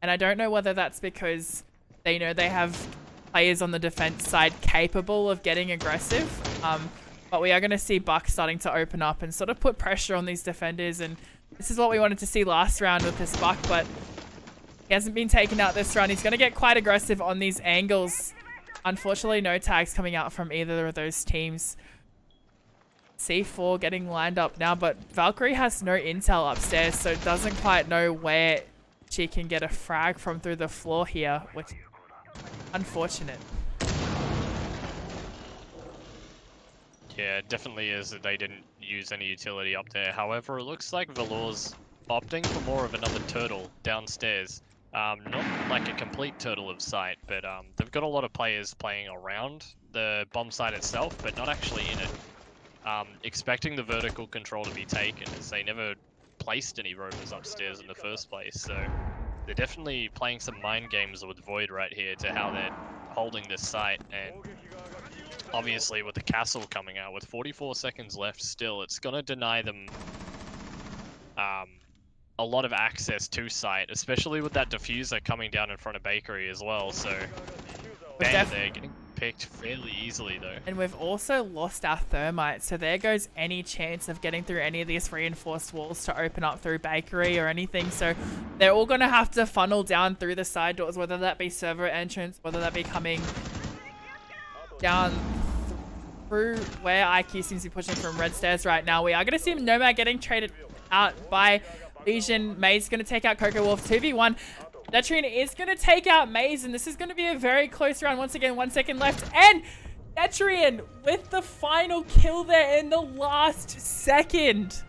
C: And I don't know whether that's because they know they have players on the defense side capable of getting aggressive. But we are going to see Buck starting to open up and sort of put pressure on these defenders. And this is what we wanted to see last round with this Buck, but he hasn't been taken out this round. He's going to get quite aggressive on these angles. Unfortunately, no tags coming out from either of those teams. C4 getting lined up now, but Valkyrie has no intel upstairs, so doesn't quite know where she can get a frag from through the floor here, which is unfortunate.
D: Yeah, it definitely is that they didn't use any utility up there. However, it looks like Valor's opting for more of another turtle downstairs. Not like a complete turtle of sight, but they've got a lot of players playing around the bomb site itself, but not actually in it. Expecting the vertical control to be taken, as they never placed any rovers upstairs in the first place. So they're definitely playing some mind games with Void right here to how they're holding this site. And obviously with the castle coming out with 44 seconds left still, it's going to deny them a lot of access to site, especially with that diffuser coming down in front of Bakery as well. So they're getting picked fairly easily though.
C: And we've also lost our thermite, so there goes any chance of getting through any of these reinforced walls to open up through Bakery or anything. So they're all going to have to funnel down through the side doors, whether that be server entrance, whether that be coming down through where IQ seems to be pushing from red stairs right now. We are going to see Nomad getting traded out by Legion. May's going to take out Coco Wolf 2v1. Detrian is going to take out Maze, and this is going to be a very close round. Once again, 1 second left, and Detrian with the final kill there in the last second.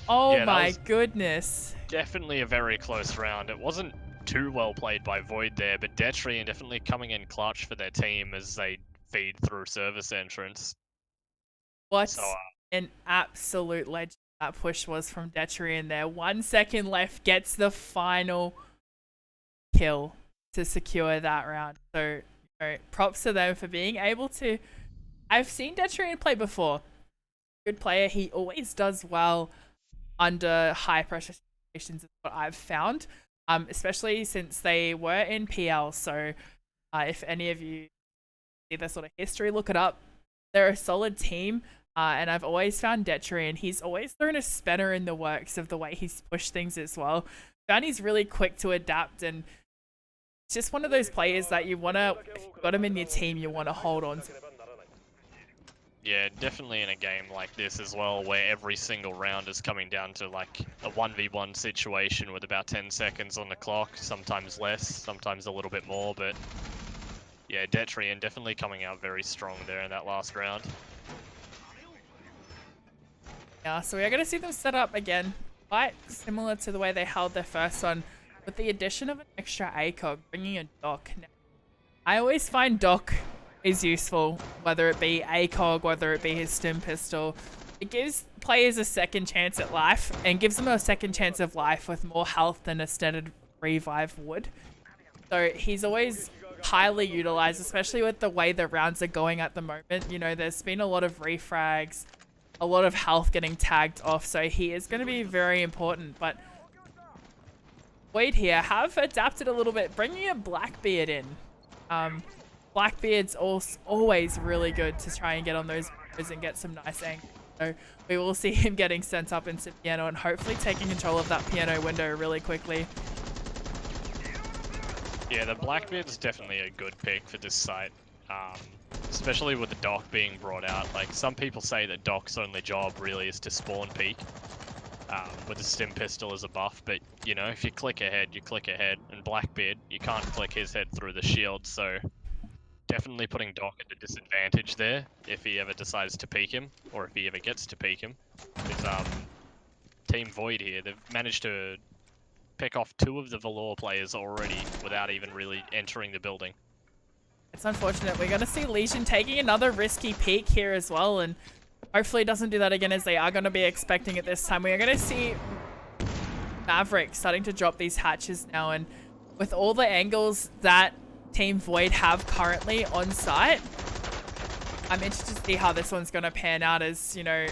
C: Oh
D: Yeah,
C: my goodness.
D: Definitely a very close round. It wasn't too well played by Void there, but Detrian definitely coming in clutch for their team as they feed through service entrance.
C: What
D: So,
C: an absolute legend that push was from Detrian there. 1 second left, gets the final kill to secure that round. So, you know, props to them for being able to... I've seen Detrian play before. Good player. He always does well under high pressure situations, is what I've found. Especially since they were in PL. So, if any of you see their sort of history, look it up. They're a solid team. And I've always found Detrian, he's always thrown a spanner in the works of the way he's pushed things as well. Found he's really quick to adapt, and it's just one of those players that you want to, if you've got him in your team, you want to hold on to.
D: yeah, definitely in a game like this as well, where every single round is coming down to like a 1v1 situation with about 10 seconds on the clock, sometimes less, sometimes a little bit more, but yeah, Detrian definitely coming out very strong there in that last round.
C: Yeah, so we are going to see them set up again, quite similar to the way they held their first one, with the addition of an extra ACOG, bringing a Doc. Now, I always find Doc is useful, whether it be ACOG, whether it be his stim pistol. It gives players a second chance at life, and gives them a second chance of life with more health than a standard revive would. So he's always highly utilized, especially with the way the rounds are going at the moment. You know, there's been a lot of refrags, a lot of health getting tagged off, so he is going to be very important. But Void here have adapted a little bit, bringing a Blackbeard in. Blackbeard's always really good to try and get on those and get some nice angles. So we will see him getting sent up into piano and hopefully taking control of that piano window really quickly.
D: Yeah, the Blackbeard's definitely a good pick for this site. Especially with the Doc being brought out. Like, some people say that Doc's only job really is to spawn peek with the stim pistol as a buff, but you know, if you click ahead, you click ahead, and Blackbeard, you can't click his head through the shield, so definitely putting Doc at a disadvantage there if he ever decides to peek him, or if he ever gets to peek him. Because Team Void here, they've managed to pick off 2 of the Valor players already without even really entering the building.
C: It's unfortunate. We're going to see Legion taking another risky peek here as well, and hopefully doesn't do that again, as they are going to be expecting it this time. We are going to see Maverick starting to drop these hatches now, and with all the angles that Team Void have currently on site, I'm interested to see how this one's going to pan out, as, you know,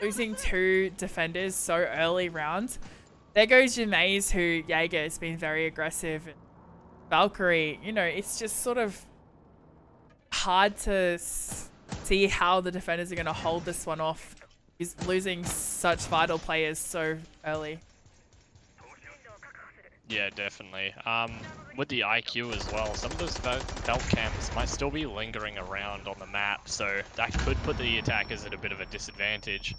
C: losing 2 defenders so early round. There goes your Maze, who Jaeger has been very aggressive. Valkyrie, you know, it's just sort of hard to see how the defenders are going to hold this one off. He's losing such vital players so early.
D: Yeah, definitely. With the IQ as well, some of those belt cams might still be lingering around on the map, so that could put the attackers at a bit of a disadvantage.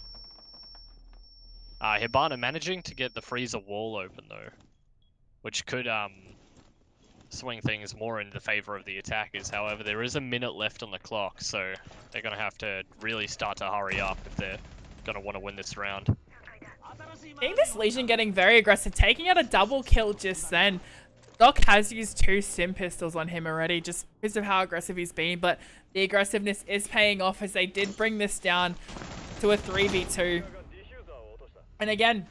D: Hibana managing to get the freezer wall open though, which could swing things more in the favor of the attackers. However, there is a minute left on the clock, so they're going to have to really start to hurry up if they're going to want to win this round.
C: Seeing this Legion getting very aggressive, taking out a double kill just then. Doc has used 2 stim pistols on him already just because of how aggressive he's been, but the aggressiveness is paying off as they did bring this down to a 3v2. And again,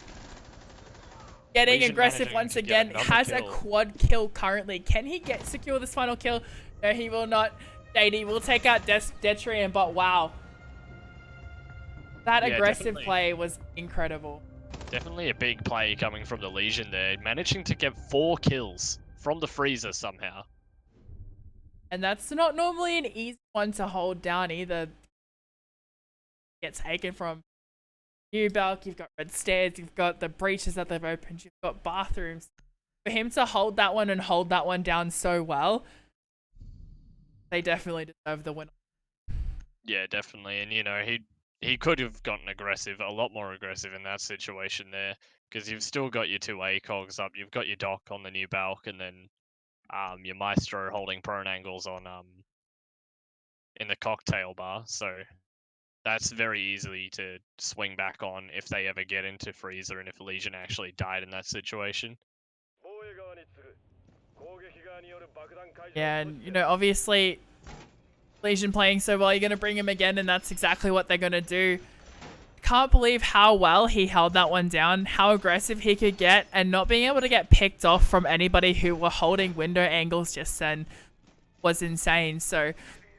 C: getting
D: Legion
C: aggressive once again, has
D: kill.
C: a quad kill currently. Can he secure this final kill? No, he will not. JD will take out Detrian, but wow. That aggressive
D: definitely.
C: play was incredible.
D: Definitely a big play coming from the Legion there, managing to get 4 kills from the freezer somehow.
C: And that's not normally an easy one to hold down either. Gets taken from Newbelk, you've got red stairs, you've got the breaches that they've opened, you've got bathrooms. For him to hold that one and hold that one down so well, they definitely deserve the win.
D: Yeah, definitely. And you know, he could have gotten aggressive, a lot more aggressive in that situation there. because you've still got your two ACOGs up. You've got your Doc on the new Balk, and then your Maestro holding prone angles on in the cocktail bar. So that's very easily to swing back on if they ever get into Freezer and if Legion actually died in that situation.
C: Yeah, and obviously Legion playing so well, you're going to bring him again, and that's exactly what they're going to do. Can't believe how well he held that one down, how aggressive he could get, and not being able to get picked off from anybody who were holding window angles just then was insane. So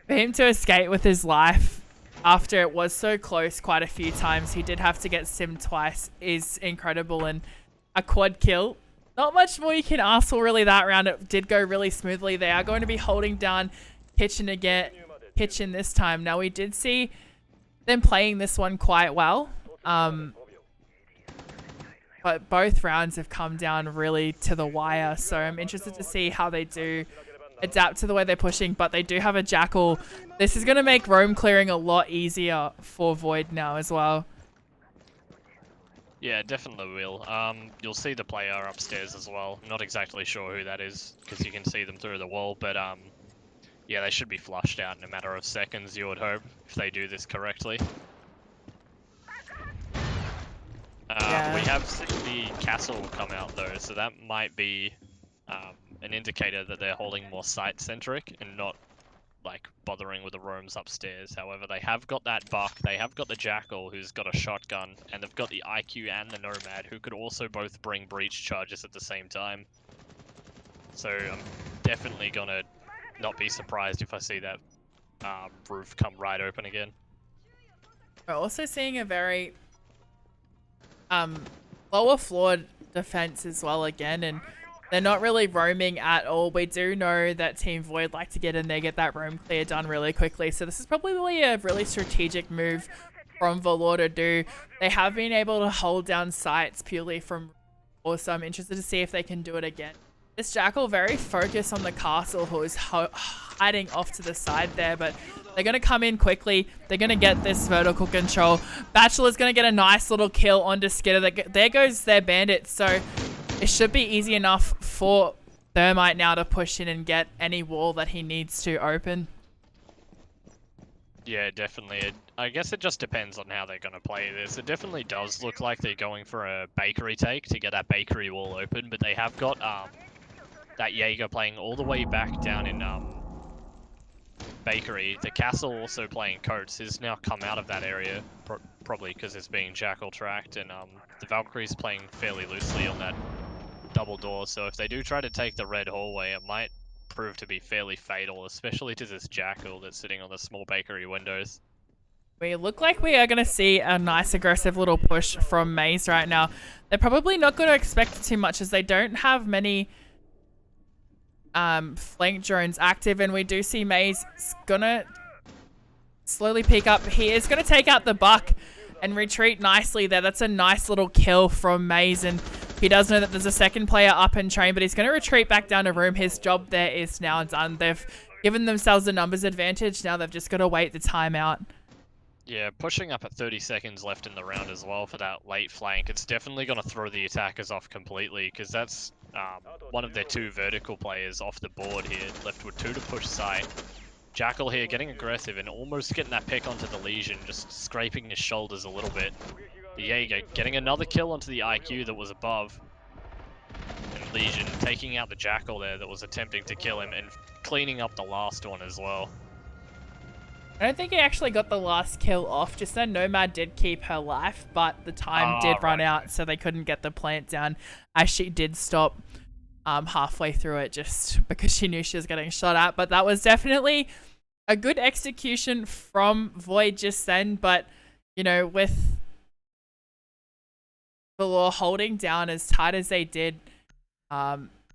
C: for him to escape with his life after it was so close quite a few times, he did have to get simmed twice, is incredible, and a quad kill. Not much more you can ask for really that round. It did go really smoothly. They are going to be holding down Kitchen this time. Now we did see them playing this one quite well. But both rounds have come down really to the wire. So I'm interested to see how they do adapt to the way they're pushing. But they do have a Jackal. This is going to make roam clearing a lot easier for Void now as well.
D: Yeah, definitely will. You'll see the player upstairs as well. I'm not exactly sure who that is because you can see them through the wall, but yeah, they should be flushed out in a matter of seconds, you would hope, if they do this correctly.
C: Yeah.
D: We have seen the castle come out though, so that might be an indicator that they're holding more site-centric and not like bothering with the roams upstairs. However, they have got that Buck, they have got the Jackal who's got a shotgun, and they've got the IQ and the Nomad who could also both bring breach charges at the same time. So I'm definitely gonna not be surprised if I see that roof come right open again.
C: We're also seeing a very lower floored defense as well again, and they're not really roaming at all. We do know that Team Void like to get in there, get that roam clear done really quickly. So this is probably a really strategic move from Valor to do. They have been able to hold down sites purely from so I'm interested to see if they can do it again. This Jackal very focused on the castle, who is hiding off to the side there, but they're going to come in quickly. They're going to get this vertical control. Bachelor's going to get a nice little kill onto Skitter. There goes their bandit, so it should be easy enough for Thermite now to push in and get any wall that he needs to open.
D: Yeah, definitely. I guess it just depends on how they're going to play this. It definitely does look like they're going for a bakery take to get that bakery wall open, but they have got that Jaeger playing all the way back down in bakery. The castle also playing coats. Has now come out of that area, probably because it's being Jackal tracked, and the Valkyrie's playing fairly loosely on that double door. So if they do try to take the red hallway, it might prove to be fairly fatal, especially to this Jackal that's sitting on the small bakery windows.
C: We look like we are going to see a nice aggressive little push from Maze right now. They're probably not going to expect too much as they don't have many flank drones active, and we do see Maze gonna slowly peek up. He is going to take out the Buck and retreat nicely there. That's a nice little kill from Maze, and he does know that there's a second player up in train, but he's going to retreat back down to room. His job there is now done. They've given themselves a numbers advantage. Now they've just got to wait the timeout.
D: Yeah, pushing up at 30 seconds left in the round as well for that late flank. It's definitely going to throw the attackers off completely, because that's one of their two vertical players off the board here, left with 2 to push site. Jackal here getting aggressive and almost getting that pick onto the Legion, just scraping his shoulders a little bit. The Jaeger getting another kill onto the IQ that was above. And Legion taking out the Jackal there that was attempting to kill him and cleaning up the last one as well.
C: I don't think he actually got the last kill off. Just that Nomad did keep her life, but the time did run out, so they couldn't get the plant down, as she did stop halfway through it just because she knew she was getting shot at. But that was definitely a good execution from Void just then. But, with Valor holding down as tight as they did,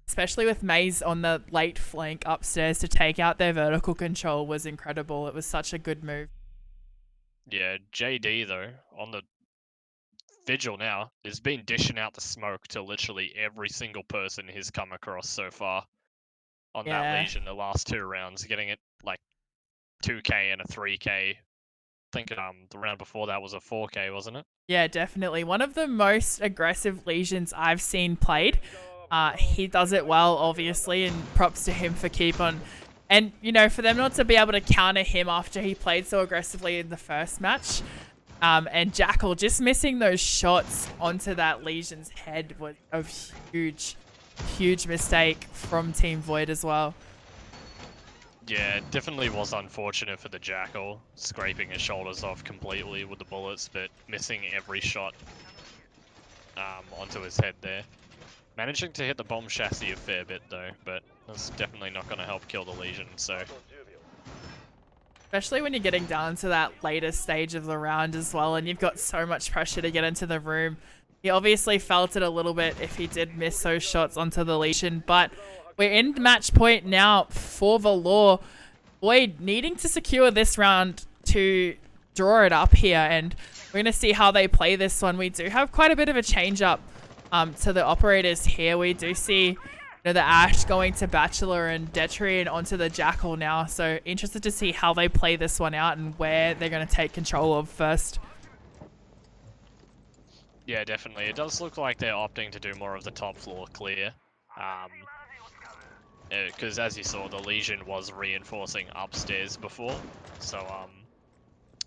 C: especially with Maze on the late flank upstairs to take out their vertical control, was incredible. It was such a good move.
D: Yeah, JD though, on the Vigil now, has been dishing out the smoke to literally every single person he's come across so far on that Legion the last 2 rounds, getting it like 2k and a 3k think the round before that was a 4K, wasn't it?
C: Yeah, definitely. One of the most aggressive Legions I've seen played. He does it well, obviously, and props to him for keep on. And, you know, for them not to be able to counter him after he played so aggressively in the first match. And Jackal just missing those shots onto that Legion's head was a huge mistake from Team Void as well.
D: Yeah, it definitely was unfortunate for the Jackal, scraping his shoulders off completely with the bullets, but missing every shot onto his head there. Managing to hit the bomb chassis a fair bit though, but that's definitely not going to help kill the Legion, so...
C: Especially when you're getting down to that later stage of the round as well, and you've got so much pressure to get into the room. He obviously felt it a little bit if he did miss those shots onto the Legion, but we're in match point now for Valor. Void needing to secure this round to draw it up here, and we're going to see how they play this one. We do have quite a bit of a change up to the operators here. We do see the Ash going to Bachelor and Detrian onto the Jackal now, so interested to see how they play this one out and where they're going to take control of first.
D: Yeah, definitely. It does look like they're opting to do more of the top floor clear. Because as you saw, the Legion was reinforcing upstairs before. So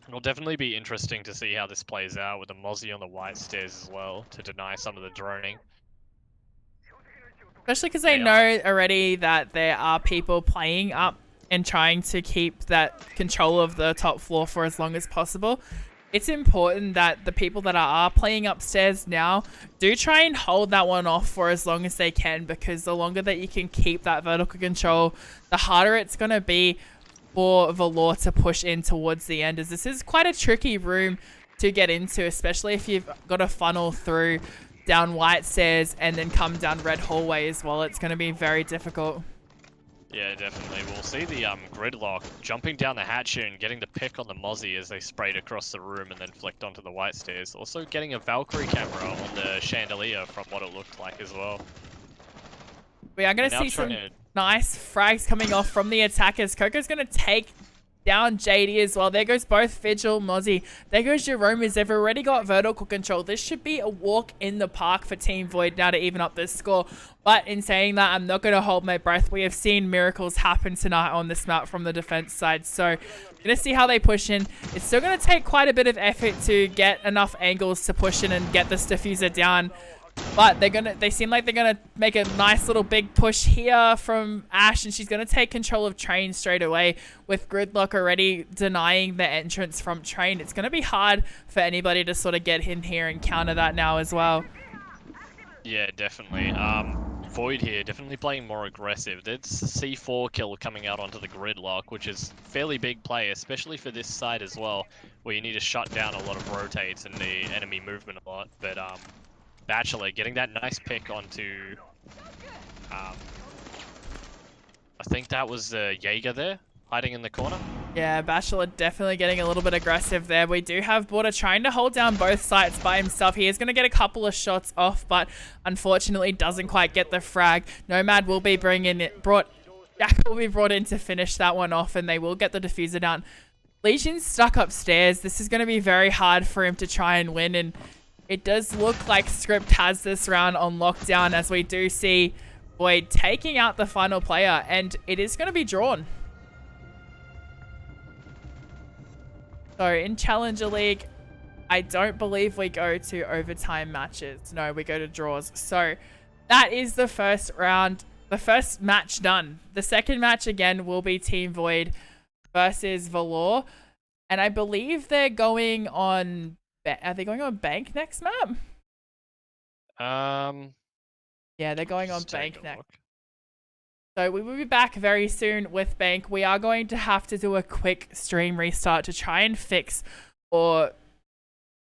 D: it'll definitely be interesting to see how this plays out with the Mozzie on the white stairs as well to deny some of the droning.
C: Especially because they know already that there are people playing up and trying to keep that control of the top floor for as long as possible. It's important that the people that are playing upstairs now do try and hold that one off for as long as they can, because the longer that you can keep that vertical control, the harder it's going to be for Valor to push in towards the end, as this is quite a tricky room to get into, especially if you've got to funnel through down white stairs and then come down red hallway as well. It's going to be very difficult.
D: Yeah, definitely. We'll see the gridlock jumping down the hatch here and getting the pick on the Mozzie as they sprayed across the room and then flicked onto the white stairs. Also getting a Valkyrie camera on the chandelier from what it looked like as well.
C: We are going to see some nice frags coming off from the attackers. Coco's going to take down JD as well. There goes both Vigil, Mozzie. There goes Jerome, as they've already got vertical control. This should be a walk in the park for Team Void now to even up this score. But in saying that, I'm not going to hold my breath. We have seen miracles happen tonight on this map from the defense side. So we're going to see how they push in. It's still going to take quite a bit of effort to get enough angles to push in and get this diffuser down. But they seem like they're gonna make a nice little big push here from Ash, and she's gonna take control of Train straight away with Gridlock already denying the entrance from Train. It's gonna be hard for anybody to sort of get in here and counter that now as well.
D: Yeah, definitely. Void here definitely playing more aggressive. There's C4 kill coming out onto the Gridlock, which is fairly big play, especially for this side as well, where you need to shut down a lot of rotates and the enemy movement a lot. But Bachelor getting that nice pick onto, I think that was Jaeger there, hiding in the corner.
C: Yeah, Bachelor definitely getting a little bit aggressive there. We do have Border trying to hold down both sides by himself. He is going to get a couple of shots off, but unfortunately doesn't quite get the frag. Nomad will be Jack will be brought in to finish that one off, and they will get the diffuser down. Legion's stuck upstairs. This is going to be very hard for him to try and win, and it does look like Script has this round on lockdown, as we do see Void taking out the final player, and it is going to be drawn. So in Challenger League, I don't believe we go to overtime matches. No, we go to draws. So that is the first round, the first match done. The second match again will be Team Void versus Valor, and I believe they're going on... Are they going on Bank next map? Yeah, they're going on Bank next. So we will be back very soon with Bank. We are going to have to do a quick stream restart to try and fix or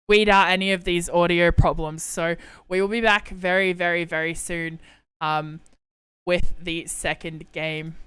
C: weed out any of these audio problems. So we will be back very, very, very soon with the second game.